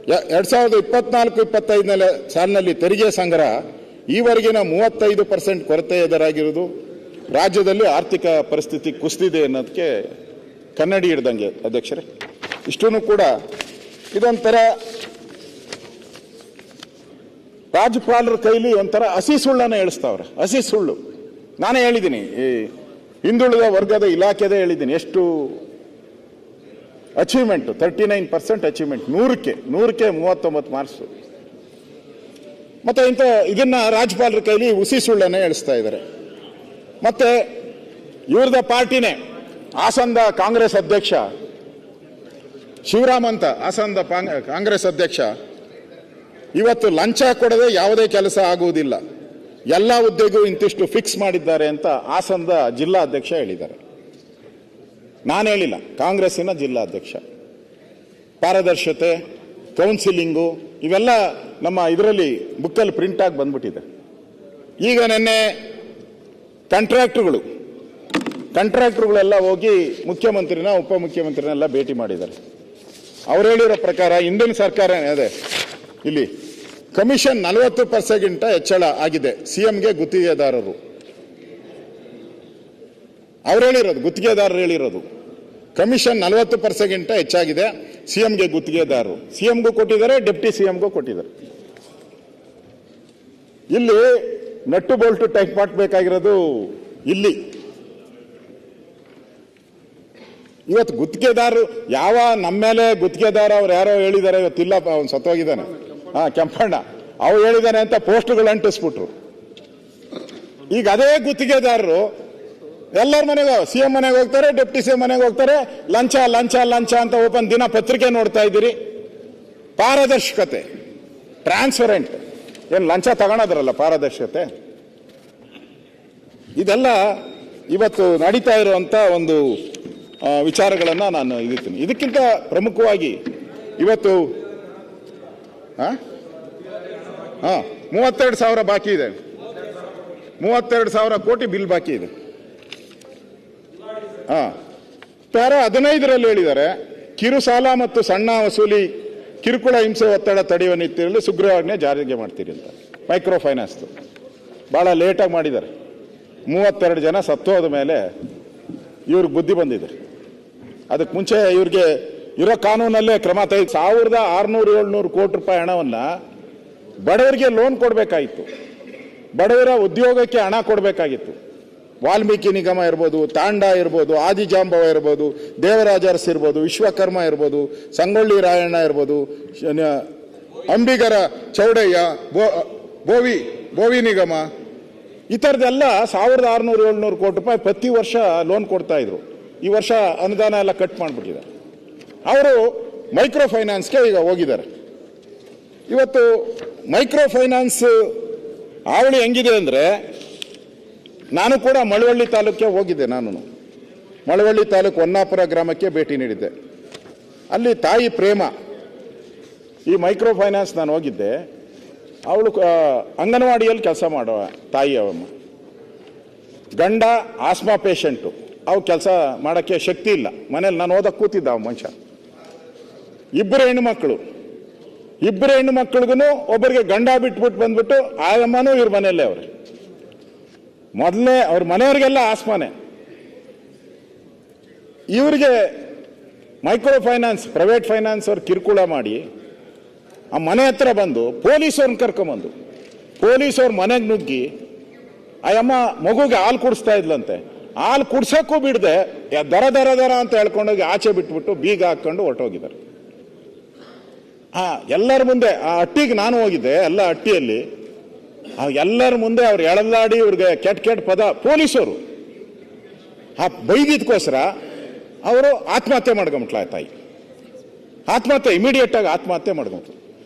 2024-25 ಸಾಲಿನಲ್ಲಿ ತೆರಿಗೆ ಸಂಗ್ರಹ ಈವರೆಗಿನ 35% ಕೊರತೆ ಎದುರಾಗಿರುವುದು, ರಾಜ್ಯದಲ್ಲಿ ಆರ್ಥಿಕ ಪರಿಸ್ಥಿತಿ ಕುಸಿದಿದೆ ಅನ್ನೋದಕ್ಕೆ ಕನ್ನಡಿ ಹಿಡ್ದಂಗೆ ಅಧ್ಯಕ್ಷರೇ. ಇಷ್ಟೂ ಕೂಡ ಇದೊಂಥರ ರಾಜ್ಯಪಾಲರ ಕೈಲಿ ಒಂಥರ ಹಸಿ ಸುಳ್ಳನ್ನು ಹೇಳಿಸ್ತಾವ್ರೆ. ಹಸಿ ಸುಳ್ಳು. ನಾನೇ ಹೇಳಿದ್ದೀನಿ, ಈ ಹಿಂದುಳಿದ ವರ್ಗದ ಇಲಾಖೆದೇ ಹೇಳಿದ್ದೀನಿ. ಎಷ್ಟು ಅಚೀವ್ಮೆಂಟ್, 39% ಅಚೀವ್ಮೆಂಟ್, 100ಕ್ಕೆ 39 ಮಾರ್ಕ್ಸ್. ಮತ್ತೆ ಇದನ್ನ ರಾಜ್ಯಪಾಲರ ಕೈಲಿ ಹುಸಿ ಸುಳ್ಳನ್ನು ಹೇಳಿಸ್ತಾ ಇದ್ದಾರೆ. ಮತ್ತೆ ಇವ್ರದ ಪಾರ್ಟಿನೇ ಹಾಸನದ ಕಾಂಗ್ರೆಸ್ ಅಧ್ಯಕ್ಷ ಶಿವರಾಮ್ ಅಂತ, ಹಾಸನದ ಕಾಂಗ್ರೆಸ್ ಅಧ್ಯಕ್ಷ, ಇವತ್ತು ಲಂಚ ಕೊಡದೆ ಯಾವುದೇ ಕೆಲಸ ಆಗುವುದಿಲ್ಲ, ಎಲ್ಲ ಹುದ್ದೆಗೂ ಇಂತಿಷ್ಟು ಫಿಕ್ಸ್ ಮಾಡಿದ್ದಾರೆ ಅಂತ ಹಾಸನದ ಜಿಲ್ಲಾ ಅಧ್ಯಕ್ಷ ಹೇಳಿದ್ದಾರೆ. ನಾನು ಹೇಳಿಲ್ಲ, ಕಾಂಗ್ರೆಸ್ಸಿನ ಜಿಲ್ಲಾ ಅಧ್ಯಕ್ಷ. ಪಾರದರ್ಶತೆ, ಕೌನ್ಸಿಲಿಂಗು ಇವೆಲ್ಲ ನಮ್ಮ ಇದರಲ್ಲಿ ಬುಕ್ಕಲ್ಲಿ ಪ್ರಿಂಟ್ ಆಗಿ ಬಂದ್ಬಿಟ್ಟಿದೆ. ಈಗ ನಿನ್ನೆ ಕಾಂಟ್ರಾಕ್ಟರ್ಗಳೆಲ್ಲ ಹೋಗಿ ಮುಖ್ಯಮಂತ್ರಿನ ಉಪಮುಖ್ಯಮಂತ್ರಿನೆಲ್ಲ ಭೇಟಿ ಮಾಡಿದ್ದಾರೆ. ಅವ್ರು ಹೇಳಿರೋ ಪ್ರಕಾರ ಹಿಂದಿನ ಸರ್ಕಾರ ಅದೇ ಇಲ್ಲಿ ಕಮಿಷನ್ 40% ಹೆಚ್ಚಳ ಆಗಿದೆ ಸಿಎಂಗೆ ಗುತ್ತಿಗೆದಾರರು. ಅವ್ರು ಹೇಳಿರೋದು, ಗುತ್ತಿಗೆದಾರರು ಹೇಳಿರೋದು ಕಮಿಷನ್ 40% ಹೆಚ್ಚಾಗಿದೆ ಸಿಎಂಗೆ ಗುತ್ತಿಗೆದಾರರು. ಸಿಎಂಗೂ ಕೊಟ್ಟಿದ್ದಾರೆ, ಡೆಪ್ಟಿ ಸಿಎಂಗೂ ಕೊಟ್ಟಿದ್ದಾರೆ. ಇಲ್ಲಿ ನಟ್ಟು ಬೋಲ್ಟು ಟೈಪ್ ಮಾಡಬೇಕಾಗಿರೋದು ಇಲ್ಲಿ. ಇವತ್ತು ಗುತ್ತಿಗೆದಾರರು ಯಾವ ನಮ್ಮ ಮೇಲೆ ಗುತ್ತಿಗೆದಾರ ಅವ್ರು ಯಾರೋ ಹೇಳಿದ್ದಾರೆ, ಇವತ್ತಿಲ್ಲ, ಅವ್ನು ಸತ್ತೋಗಿದ್ದಾನೆ, ಕೆಂಪಣ್ಣ, ಅವ್ರು ಹೇಳಿದಾನೆ ಅಂತ ಪೋಸ್ಟ್ಗಳು ಅಂಟಿಸ್ಬಿಟ್ರು. ಈಗ ಅದೇ ಗುತ್ತಿಗೆದಾರರು ಎಲ್ಲರ ಮನೆಗೂ, ಸಿಎಂ ಮನೆಗೆ ಹೋಗ್ತಾರೆ, ಡೆಪ್ಟಿ ಸಿಎಂ ಮನೆಗೆ ಹೋಗ್ತಾರೆ, ಲಂಚ ಲಂಚ ಲಂಚ ಅಂತ ಓಪನ್ ದಿನ ಪತ್ರಿಕೆ ನೋಡ್ತಾ ಇದ್ದೀರಿ. ಪಾರದರ್ಶಕತೆ, ಟ್ರಾನ್ಸ್ಪರೆಂಟ್, ಏನು ಲಂಚ ತಗೊಳೋದ್ರಲ್ಲ ಪಾರದರ್ಶಕತೆ. ಇದೆಲ್ಲ ಇವತ್ತು ನಡೀತಾ ಇರುವಂತ ಒಂದು ವಿಚಾರಗಳನ್ನು ನಾನು ಇದಿರ್ತೀನಿ. ಇದಕ್ಕಿಂತ ಪ್ರಮುಖವಾಗಿ ಇವತ್ತು 32,000 ಬಾಕಿ ಇದೆ, 32,000 ಕೋಟಿ ಬಿಲ್ ಬಾಕಿ ಇದೆ. ಪ್ಯಾರ 15ರಲ್ಲಿ ಹೇಳಿದ್ದಾರೆ, ಕಿರು ಸಾಲ ಮತ್ತು ಸಣ್ಣ ವಸೂಲಿ ಕಿರುಕುಳ ಹಿಂಸೆ ಒತ್ತಡ ತಡೆಯುವ ನಿಟ್ಟಿನಲ್ಲಿ ಸುಗ್ರೀವಾಜ್ಞೆ ಜಾರಿಗೆ ಮಾಡ್ತೀರಿ ಅಂತ. ಮೈಕ್ರೋ ಫೈನಾನ್ಸ್ ಭಾಳ ಲೇಟಾಗಿ ಮಾಡಿದ್ದಾರೆ. 32 ಜನ ಸತ್ತೋದ ಮೇಲೆ ಇವ್ರಿಗೆ ಬುದ್ಧಿ ಬಂದಿದೆ. ಅದಕ್ಕೆ ಮುಂಚೆ ಇವ್ರಿಗೆ ಇರೋ ಕಾನೂನಲ್ಲೇ ಕ್ರಮ ತೆಗೆದು 1,600-700 ಕೋಟಿ ರೂಪಾಯಿ ಹಣವನ್ನು ಬಡವರಿಗೆ ಲೋನ್ ಕೊಡಬೇಕಾಗಿತ್ತು, ಬಡವರ ಉದ್ಯೋಗಕ್ಕೆ ಹಣ ಕೊಡಬೇಕಾಗಿತ್ತು. ವಾಲ್ಮೀಕಿ ನಿಗಮ ಇರ್ಬೋದು, ತಾಂಡಾ ಇರ್ಬೋದು, ಆದಿಜಾಂಬವ ಇರ್ಬೋದು, ದೇವರಾಜ ಅರಸ್ ಇರ್ಬೋದು, ವಿಶ್ವಕರ್ಮ ಇರ್ಬೋದು, ಸಂಗೊಳ್ಳಿ ರಾಯಣ್ಣ ಇರ್ಬೋದು, ಅಂಬಿಗರ ಚೌಡಯ್ಯ, ಬೋವಿ ನಿಗಮ, ಈ ಥರದ್ದೆಲ್ಲ 1,600-700 ಕೋಟಿ ರೂಪಾಯಿ ಪ್ರತಿ ವರ್ಷ ಲೋನ್ ಕೊಡ್ತಾ ಇದ್ರು. ಈ ವರ್ಷ ಅನುದಾನ ಎಲ್ಲ ಕಟ್ ಮಾಡಿಬಿಟ್ಟಿದ್ದಾರೆ. ಅವರು ಮೈಕ್ರೋ ಫೈನಾನ್ಸ್ಗೆ ಈಗ ಹೋಗಿದ್ದಾರೆ. ಇವತ್ತು ಮೈಕ್ರೋ ಫೈನಾನ್ಸ್ ಹಾವಳಿ ಹೆಂಗಿದೆ ಅಂದರೆ, ನಾನು ಕೂಡ ಮಳವಳ್ಳಿ ತಾಲೂಕಿಗೆ ಹೋಗಿದ್ದೆ. ನಾನು ಮಳವಳ್ಳಿ ತಾಲೂಕು ಹೊನ್ನಾಪುರ ಗ್ರಾಮಕ್ಕೆ ಭೇಟಿ ನೀಡಿದ್ದೆ. ಅಲ್ಲಿ ತಾಯಿ ಪ್ರೇಮ, ಈ ಮೈಕ್ರೋ ಫೈನಾನ್ಸ್ ನಾನು ಹೋಗಿದ್ದೆ. ಅವಳು ಅಂಗನವಾಡಿಯಲ್ಲಿ ಕೆಲಸ ಮಾಡುವ ತಾಯಿ. ಅವಮ್ಮ ಗಂಡ ಆಸ್ಮಾ ಪೇಷಂಟು, ಅವು ಕೆಲಸ ಮಾಡೋಕ್ಕೆ ಶಕ್ತಿ ಇಲ್ಲ ಮನೇಲಿ. ನಾನು ಓದಕ್ಕೆ ಕೂತಿದ್ದ ಅವ ಮನುಷ್ಯ. ಇಬ್ಬರು ಹೆಣ್ಣು ಮಕ್ಕಳಿಗೂ ಒಬ್ಬರಿಗೆ ಗಂಡ ಬಿಟ್ಬಿಟ್ಟು ಬಂದ್ಬಿಟ್ಟು ಆಯಮ್ಮನೂ ಇವ್ರ ಮನೆಯಲ್ಲೇ ಅವ್ರೆ. ಮೊದಲೇ ಅವ್ರ ಮನೆಯವ್ರಿಗೆಲ್ಲ ಆಸ್ಮಾನೆ. ಇವ್ರಿಗೆ ಮೈಕ್ರೋ ಫೈನಾನ್ಸ್, ಪ್ರೈವೇಟ್ ಫೈನಾನ್ಸ್ ಅವ್ರು ಕಿರುಕುಳ ಮಾಡಿ ಆ ಮನೆ ಹತ್ರ ಬಂದು ಪೊಲೀಸವ್ರನ್ನ ಕರ್ಕೊಂಬಂದು, ಪೊಲೀಸವ್ರ ಮನೆಗೆ ನುಗ್ಗಿ ಆ ಅಮ್ಮ ಮಗುಗೆ ಹಾಲು ಕುಡಿಸ್ತಾ ಇದ್ಲಂತೆ. ಹಾಲು ಕುಡ್ಸೋಕ್ಕೂ ಬಿಡದೆ ದರ ಅಂತ ಹೇಳ್ಕೊಂಡೋಗಿ ಆಚೆ ಬಿಟ್ಬಿಟ್ಟು ಬೀಗ ಹಾಕೊಂಡು ಹೊರಟೋಗಿದ್ದಾರೆ. ಎಲ್ಲರ ಮುಂದೆ ಆ ಹಟ್ಟಿಗೆ ನಾನು ಹೋಗಿದ್ದೆ. ಎಲ್ಲ ಹಟ್ಟಿಯಲ್ಲಿ ಎಲ್ಲರ ಮುಂದೆ ಅವ್ರು ಎಳದಾಡಿ ಇವ್ರಿಗೆ ಕೆಟ್ಟ ಪದ, ಪೊಲೀಸರು ಬೈದಿದ್ಕೋಸ್ಕರ ಅವರು ಆತ್ಮಹತ್ಯೆ ಮಾಡ್ಕೊಂಬಿಟ್ಲ. ತಾಯಿ ಆತ್ಮಹತ್ಯೆ, ಇಮಿಡಿಯೇಟ್ ಆಗಿ ಆತ್ಮಹತ್ಯೆ ಮಾಡ್ಕೊಂಬಿಟ್ಲು.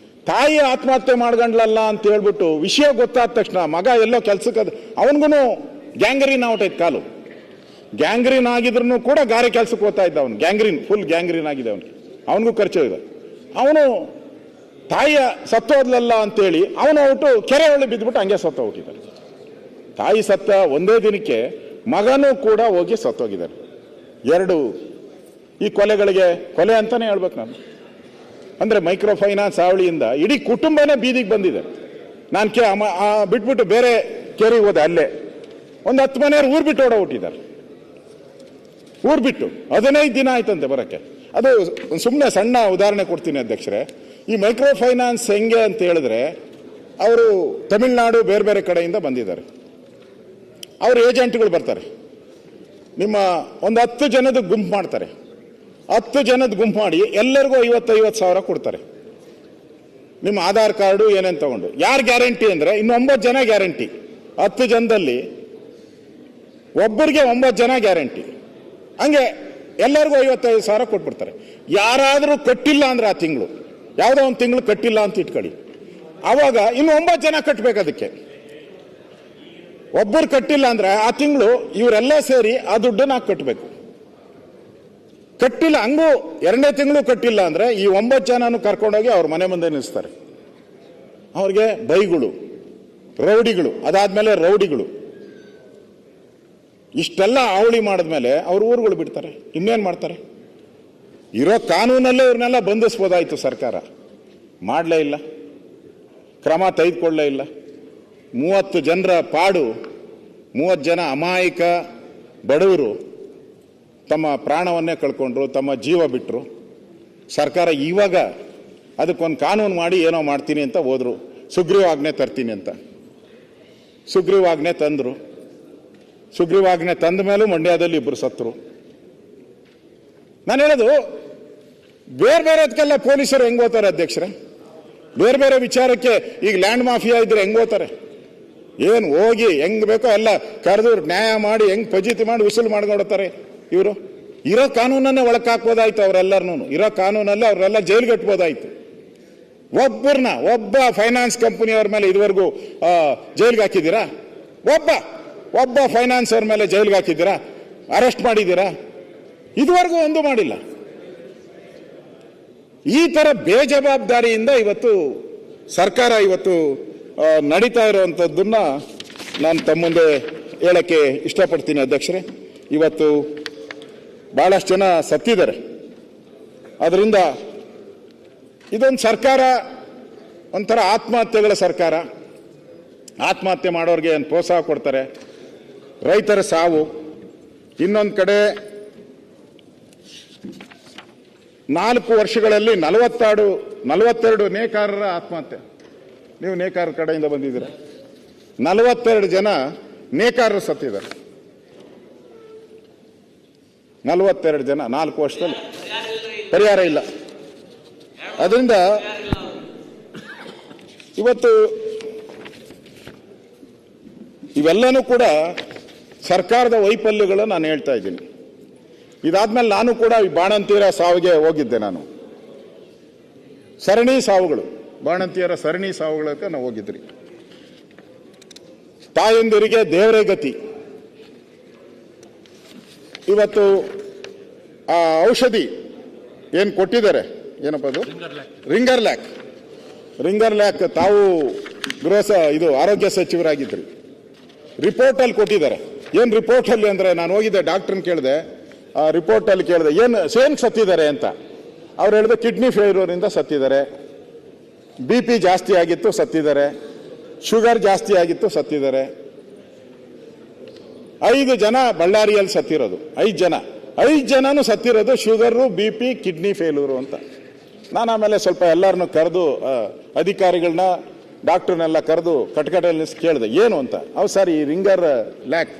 ತಾಯಿ ಆತ್ಮಹತ್ಯೆ ಮಾಡ್ಕೊಂಡ್ಲಲ್ಲ ಅಂತ ಹೇಳ್ಬಿಟ್ಟು ವಿಷಯ ಗೊತ್ತಾದ ತಕ್ಷಣ ಮಗ ಎಲ್ಲೋ ಕೆಲ್ಸಕ್ಕೆ, ಅವನಿಗೂ ಗ್ಯಾಂಗ್ರೀನ್ ಔಟೈತೆ ಕಾಲು. ಗ್ಯಾಂಗ್ರೀನ್ ಆಗಿದ್ರು ಕೂಡ ಗಾರೆ ಕೆಲ್ಸಕ್ಕೆ ಹೋಗ್ತಾ ಇದ್ದ ಅವನು. ಫುಲ್ ಗ್ಯಾಂಗ್ರೀನ್ ಆಗಿದೆ ಅವನಿಗೆ. ಅವನಿಗೂ ಖರ್ಚು ಇದೆ. ಅವನು ತಾಯಿಯ ಸತ್ತೋದ್ಲಲ್ಲ ಅಂತೇಳಿ ಅವನು ಹೊಟ್ಟು ಕೆರೆ ಒಳ್ಳೆ ಬಿದ್ದುಬಿಟ್ಟು ಹಂಗೆ ಸತ್ತೋಗ್ಬಿಟ್ಟಿದ್ದಾರೆ. ತಾಯಿ ಸತ್ತ ಒಂದೇ ದಿನಕ್ಕೆ ಮಗನೂ ಕೂಡ ಹೋಗಿ ಸತ್ತೋಗಿದ್ದಾರೆ. 2 ಈ ಕೊಲೆಗಳಿಗೆ, ಕೊಲೆ ಅಂತಾನೆ ಹೇಳ್ಬೇಕು ನಾನು, ಅಂದರೆ ಮೈಕ್ರೋ ಫೈನಾನ್ಸ್ ಹಾವಳಿಯಿಂದ ಇಡೀ ಕುಟುಂಬನೇ ಬೀದಿಗೆ ಬಂದಿದೆ. ನಾನು ಬಿಟ್ಬಿಟ್ಟು ಬೇರೆ ಕೇರಿಗೆ ಹೋದೆ, ಅಲ್ಲೇ ಒಂದು 10 ಮನೆಯವರು ಊರು ಬಿಟ್ಟು ಓಡೋಗ್ಬಿಟ್ಟಿದ್ದಾರೆ. ಊರು ಬಿಟ್ಟು 15 ದಿನ ಆಯ್ತಂತೆ ಬರೋಕ್ಕೆ. ಅದು ಸುಮ್ಮನೆ ಸಣ್ಣ ಉದಾಹರಣೆ ಕೊಡ್ತೀನಿ ಅಧ್ಯಕ್ಷರೇ. ಈ ಮೈಕ್ರೋ ಫೈನಾನ್ಸ್ ಹೆಂಗೆ ಅಂತ ಹೇಳಿದ್ರೆ, ಅವರು ತಮಿಳುನಾಡು ಬೇರೆ ಬೇರೆ ಕಡೆಯಿಂದ ಬಂದಿದ್ದಾರೆ. ಅವರು ಏಜೆಂಟ್ಗಳು ಬರ್ತಾರೆ, ನಿಮ್ಮ ಒಂದು 10 ಜನದ ಗುಂಪು ಮಾಡ್ತಾರೆ. 10 ಜನದ ಗುಂಪು ಮಾಡಿ ಎಲ್ಲರಿಗೂ 50-50 ಸಾವಿರ ಕೊಡ್ತಾರೆ. ನಿಮ್ಮ ಆಧಾರ್ ಕಾರ್ಡು ಏನೇನು ತಗೊಂಡು. ಯಾರು ಗ್ಯಾರಂಟಿ ಅಂದರೆ ಇನ್ನು 9 ಜನ ಗ್ಯಾರಂಟಿ. 10 ಜನದಲ್ಲಿ ಒಬ್ಬರಿಗೆ 9 ಜನ ಗ್ಯಾರಂಟಿ. ಹಂಗೆ ಎಲ್ಲರಿಗೂ 55 ಸಾವಿರ ಕೊಟ್ಬಿಡ್ತಾರೆ. ಯಾರಾದರೂ ಕಟ್ಟಿಲ್ಲ ಅಂದ್ರೆ ಆ ತಿಂಗಳು, ಯಾವುದೋ ಒಂದು ತಿಂಗಳು ಕಟ್ಟಿಲ್ಲ ಅಂತ ಇಟ್ಕೊಳ್ಳಿ, ಆವಾಗ ಇನ್ನು 9 ಜನ ಕಟ್ಟಬೇಕು. ಅದಕ್ಕೆ ಒಬ್ಬರು ಕಟ್ಟಿಲ್ಲ ಅಂದ್ರೆ ಆ ತಿಂಗಳು ಇವರೆಲ್ಲ ಸೇರಿ ಆ ದುಡ್ಡನ್ನ ಕಟ್ಟಬೇಕು. ಕಟ್ಟಿಲ್ಲ, ಹಂಗೂ 2ನೇ ತಿಂಗಳು ಕಟ್ಟಿಲ್ಲ ಅಂದ್ರೆ ಈ 9 ಜನನು ಕರ್ಕೊಂಡೋಗಿ ಅವ್ರ ಮನೆ ಮುಂದೆ ನಿಲ್ಲಿಸ್ತಾರೆ. ಅವ್ರಿಗೆ ಬೈಗಳು, ರೌಡಿಗಳು, ಅದಾದ್ಮೇಲೆ ರೌಡಿಗಳು, ಇಷ್ಟೆಲ್ಲ ಅವಳಿ ಮಾಡಿದ್ಮೇಲೆ ಅವ್ರ ಊರುಗಳು ಬಿಡ್ತಾರೆ. ಇನ್ನೇನು ಮಾಡ್ತಾರೆ? ಇರೋ ಕಾನೂನಲ್ಲೇ ಇವ್ರನ್ನೆಲ್ಲ ಬಂಧಿಸ್ಬೋದಾಯ್ತು. ಸರ್ಕಾರ ಮಾಡಲೇ ಇಲ್ಲ, ಕ್ರಮ ತೆಗೆದುಕೊಳ್ಳೇ ಇಲ್ಲ. 30 ಜನರ ಪಾಡು, 30 ಜನ ಅಮಾಯಕ ಬಡವರು ತಮ್ಮ ಪ್ರಾಣವನ್ನೇ ಕಳ್ಕೊಂಡ್ರು, ತಮ್ಮ ಜೀವ ಬಿಟ್ಟರು. ಸರ್ಕಾರ ಇವಾಗ ಅದಕ್ಕೊಂದು ಕಾನೂನು ಮಾಡಿ ಏನೋ ಮಾಡ್ತೀನಿ ಅಂತ ಹೋದ್ರು, ಸುಗ್ರೀವಾಜ್ಞೆ ತರ್ತೀನಿ ಅಂತ. ಸುಗ್ರೀವಾಜ್ಞೆ ತಂದರು. ಸುಗ್ರೀವಾಜ್ಞೆ ತಂದ ಮೇಲೂ ಮಂಡ್ಯದಲ್ಲಿ 2 ಸತ್ತರು. ನಾನು ಹೇಳೋದು, ಬೇರೆ ಬೇರೆದಕ್ಕೆಲ್ಲ ಪೊಲೀಸರು ಹೆಂಗ್ ಹೋಗ್ತಾರೆ ಅಧ್ಯಕ್ಷರೇ? ಬೇರೆ ಬೇರೆ ವಿಚಾರಕ್ಕೆ ಈಗ ಲ್ಯಾಂಡ್ ಮಾಫಿಯಾ ಇದ್ರೆ ಹೆಂಗ್ ಹೋಗ್ತಾರೆ? ಏನು ಹೋಗಿ ಹೆಂಗ್ ಬೇಕೋ ಎಲ್ಲ ಕರೆದು ನ್ಯಾಯ ಮಾಡಿ ಹೆಂಗ್ ಫಜೀತಿ ಮಾಡಿ ಉಸುಲು ಮಾಡ್ಕೊಡ್ತಾರೆ. ಇವರು ಇರೋ ಕಾನೂನನ್ನೇ ಒಳಕಾಕ್ಬೋದಾಯ್ತು. ಅವರೆಲ್ಲರನ್ನೂ ಇರೋ ಕಾನೂನಲ್ಲೇ ಅವರೆಲ್ಲ ಜೈಲ್ಗೆ ಕಟ್ಬೋದಾಯ್ತು. ಒಬ್ಬ ಫೈನಾನ್ಸ್ ಕಂಪನಿಯವ್ರ ಮೇಲೆ ಇದುವರೆಗೂ ಜೈಲ್ಗೆ ಹಾಕಿದ್ದೀರಾ? ಒಬ್ಬ ಫೈನಾನ್ಸ್ ಅವ್ರ ಮೇಲೆ ಜೈಲ್ಗೆ ಹಾಕಿದ್ದೀರಾ? ಅರೆಸ್ಟ್ ಮಾಡಿದ್ದೀರಾ? ಇದುವರೆಗೂ ಒಂದು ಮಾಡಿಲ್ಲ. ಈ ತರ ಬೇಜವಾಬ್ದಾರಿಯಿಂದ ಇವತ್ತು ಸರ್ಕಾರ ಇವತ್ತು ನಡೀತಾ ಇರುವಂಥದ್ದನ್ನ ನಾನು ತಮ್ಮ ಮುಂದೆ ಹೇಳಕ್ಕೆ ಇಷ್ಟಪಡ್ತೀನಿ ಅಧ್ಯಕ್ಷರೇ. ಇವತ್ತು ಬಹಳಷ್ಟು ಜನ ಸತ್ತಿದ್ದಾರೆ. ಅದರಿಂದ ಇದೊಂದು ಸರ್ಕಾರ ಒಂಥರ ಆತ್ಮಹತ್ಯೆಗಳ ಸರ್ಕಾರ. ಆತ್ಮಹತ್ಯೆ ಮಾಡೋರಿಗೆ ಏನು ಪ್ರೋತ್ಸಾಹ ಕೊಡ್ತಾರೆ. ರೈತರ ಸಾವು. ಇನ್ನೊಂದು ಕಡೆ 4 ವರ್ಷಗಳಲ್ಲಿ 42 ನೇಕಾರರ ಆತ್ಮಹತ್ಯೆ. ನೀವು ನೇಕಾರ ಕಡೆಯಿಂದ ಬಂದಿದ್ದೀರ. 42 ಜನ ನೇಕಾರರು ಸತ್ತಿದ್ದಾರೆ. 42 ಜನ 4 ವರ್ಷದಲ್ಲಿ ಪರಿಹಾರ ಇಲ್ಲ. ಅದರಿಂದ ಇವತ್ತು ಇವೆಲ್ಲನೂ ಕೂಡ ಸರ್ಕಾರದ ವೈಫಲ್ಯಗಳು ನಾನು ಹೇಳ್ತಾ ಇದ್ದೀನಿ. ಇದಾದ್ಮೇಲೆ ನಾನು ಕೂಡ ಈ ಬಾಣಂತಿಯರ ಸಾವಿಗೆ ಹೋಗಿದ್ದೆ. ನಾನು ಸರಣಿ ಸಾವುಗಳು, ಬಾಣಂತಿಯರ ಸರಣಿ ಸಾವುಗಳಕ್ಕೆ ನಾವು ಹೋಗಿದ್ರಿ. ತಾಯಂದಿರಿಗೆ ದೇವರೇ ಗತಿ. ಇವತ್ತು ಆ ಔಷಧಿ ಏನು ಕೊಟ್ಟಿದ್ದಾರೆ, ಏನಪ್ಪ ಅದು, ರಿಂಗರ್ ಲ್ಯಾಕ್ ತಾವು ಆರೋಗ್ಯ ಸಚಿವರಾಗಿದ್ರಿ. ರಿಪೋರ್ಟಲ್ಲಿ ಕೊಟ್ಟಿದ್ದಾರೆ. ಏನು ರಿಪೋರ್ಟಲ್ಲಿ ಅಂದರೆ, ನಾನು ಹೋಗಿದ್ದೆ ಡಾಕ್ಟ್ರನ್ನ ಕೇಳಿದೆ, ಆ ರಿಪೋರ್ಟಲ್ಲಿ ಕೇಳಿದೆ ಏನು ಸತ್ತಿದ್ದಾರೆ ಅಂತ. ಅವ್ರು ಹೇಳಿದೆ ಕಿಡ್ನಿ ಫೇಲ್ಯೂರಿಂದ ಸತ್ತಿದ್ದಾರೆ, BP ಜಾಸ್ತಿ ಆಗಿತ್ತು ಸತ್ತಿದ್ದಾರೆ, ಶುಗರ್ ಜಾಸ್ತಿ ಆಗಿತ್ತು ಸತ್ತಿದ್ದಾರೆ. 5 ಜನ ಬಳ್ಳಾರಿಯಲ್ಲಿ ಸತ್ತಿರೋದು. 5 ಜನನೂ ಸತ್ತಿರೋದು ಶುಗರು, BP, ಕಿಡ್ನಿ ಫೇಲ್ಯೂರು ಅಂತ. ನಾನು ಆಮೇಲೆ ಸ್ವಲ್ಪ ಎಲ್ಲರನ್ನು ಕರೆದು, ಅಧಿಕಾರಿಗಳನ್ನ ಡಾಕ್ಟರ್ನೆಲ್ಲ ಕರೆದು ಕಟ್ಕಟಲ್ಲಿ ಕೇಳಿದೆ ಏನು ಅಂತ. ಸರ್ ಈ ರಿಂಗರ್ ಲ್ಯಾಕ್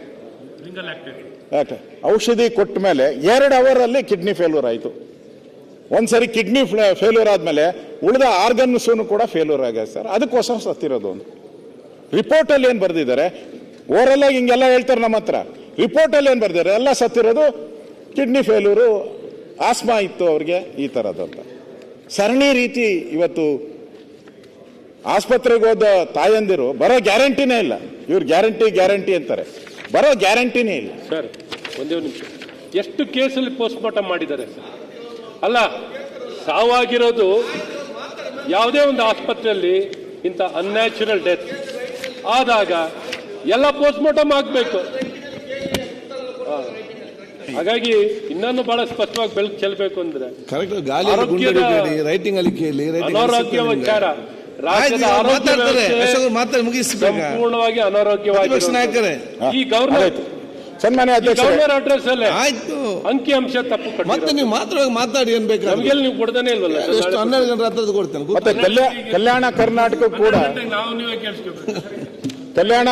ಔಷಧಿ ಕೊಟ್ಟ ಮೇಲೆ 2 ಅವರಲ್ಲಿ ಕಿಡ್ನಿ ಫೇಲ್ಯೂರ್ ಆಯಿತು. ಒಂದ್ಸರಿ ಕಿಡ್ನಿ ಫೇಲ್ಯೂರ್ ಆದಮೇಲೆ ಉಳಿದ ಆರ್ಗನ್ಸೂ ಕೂಡ ಫೇಲ್ಯೂರ್ ಆಗಿದೆ ಸರ್. ಅದಕ್ಕೋಸ್ಕರ ಸತ್ತಿರೋದು ಅಂತ ರಿಪೋರ್ಟಲ್ಲಿ ಏನು ಬರೆದಿದ್ದಾರೆ. ಓವರಲ್ ಆಗಿ ಹಿಂಗೆಲ್ಲ ಹೇಳ್ತಾರೆ ನಮ್ಮ ಹತ್ರ. ರಿಪೋರ್ಟಲ್ಲಿ ಏನು ಬರೆದಿದ್ದಾರೆ, ಎಲ್ಲ ಸತ್ತಿರೋದು ಕಿಡ್ನಿ ಫೇಲ್ಯೂರು, ಆಸ್ಮಾ ಇತ್ತು ಅವ್ರಿಗೆ, ಈ ಥರದಂತ ಸರಣಿ ರೀತಿ. ಇವತ್ತು ಆಸ್ಪತ್ರೆಗೆ ಹೋದ ತಾಯಂದಿರು ಬರೋ ಗ್ಯಾರಂಟಿನೇ ಇಲ್ಲ. ಇವ್ರು ಗ್ಯಾರಂಟಿ ಅಂತಾರೆ, ಬರೋ ಗ್ಯಾರಂಟಿನೇ ಇಲ್ಲ. ಸರ್ ಒಂದೇ ನಿಮಿಷ, ಎಷ್ಟು ಕೇಸಲ್ಲಿ ಪೋಸ್ಟ್ ಮಾರ್ಟಮ್ ಮಾಡಿದ್ದಾರೆ ಸರ್? ಅಲ್ಲ, ಸಾವಾಗಿರೋದು ಯಾವುದೇ ಒಂದು ಆಸ್ಪತ್ರೆಯಲ್ಲಿ ಇಂಥ ಅನ್ಯಾಚುರಲ್ ಡೆತ್ ಆದಾಗ ಎಲ್ಲ ಪೋಸ್ಟ್ ಮಾರ್ಟಮ್ ಆಗಬೇಕು. ಹಾಗಾಗಿ ಇನ್ನೂ ಬಹಳ ಸ್ಪಷ್ಟವಾಗಿ ಬೆಳಕು ಚೆಲ್ಲಬೇಕು ಅಂದ್ರೆ ಕರೆಕ್ಟ್ ಗಾಳಿ ಆರೋಗ್ಯದ ರೈಟಿಂಗ್ ಅಲ್ಲಿ ಕೇಳಿ ಅನಾರೋಗ್ಯ ವಿಚಾರ ರಾಜ್ಯದ ಆರೋಗ್ಯ ವ್ಯವಸ್ಥೆ ಮಾತಾಡಿ ಮುಗಿಸ್ಬೇಕು. ಸಂಪೂರ್ಣವಾಗಿ ಅನಾರೋಗ್ಯವಾಗಿ ನಾಯಕರೇ ಈ ಗವರ್ನರ್ ಸನ್ಮಾನ್ಯ ಅಧ್ಯಕ್ಷರೇ, ಗವರ್ನರ್ ಅಡ್ರೆಸ್ ಅಲ್ಲೇ ಆಯ್ತು, ಅಂಕಿ ಅಂಶ ತಪ್ಪು ಮತ್ತೆ ನೀವು ಮಾತಾಡಿ ಏನ್ ಬೇಕಾದ್ರೆ ನಮ್ಗೆಲ್ಲ ನೀವು ಕೊಡ್ತಾನೆ ಇಲ್ವಲ್ಲ ಎಷ್ಟು 12 ಗಂಟೆ ಹತ್ತಿರದ ಕೊಡ್ತೇನೆ ಮತ್ತೆ ಕಲ್ಯಾಣ ಕರ್ನಾಟಕ ಕೂಡ ನಾವು ನೀವೇ ಕೇಳಿಸ್ಕೋಬೇಕು ಕಲ್ಯಾಣ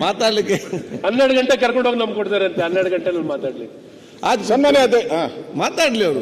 ಮಾತಾಡ್ಲಿಕ್ಕೆ 12 ಗಂಟೆ ಕರ್ಕೊಂಡು ಹೋಗಿ ನಮ್ಗೆ ಕೊಡ್ತಾರೆ ಅಂತ 12 ಗಂಟೆನಲ್ಲಿ ಮಾತಾಡ್ಲಿಕ್ಕೆ ಆಯ್ತು ಸನ್ಮಾನ್ಯ ಮಾತಾಡ್ಲಿ ಅವರು.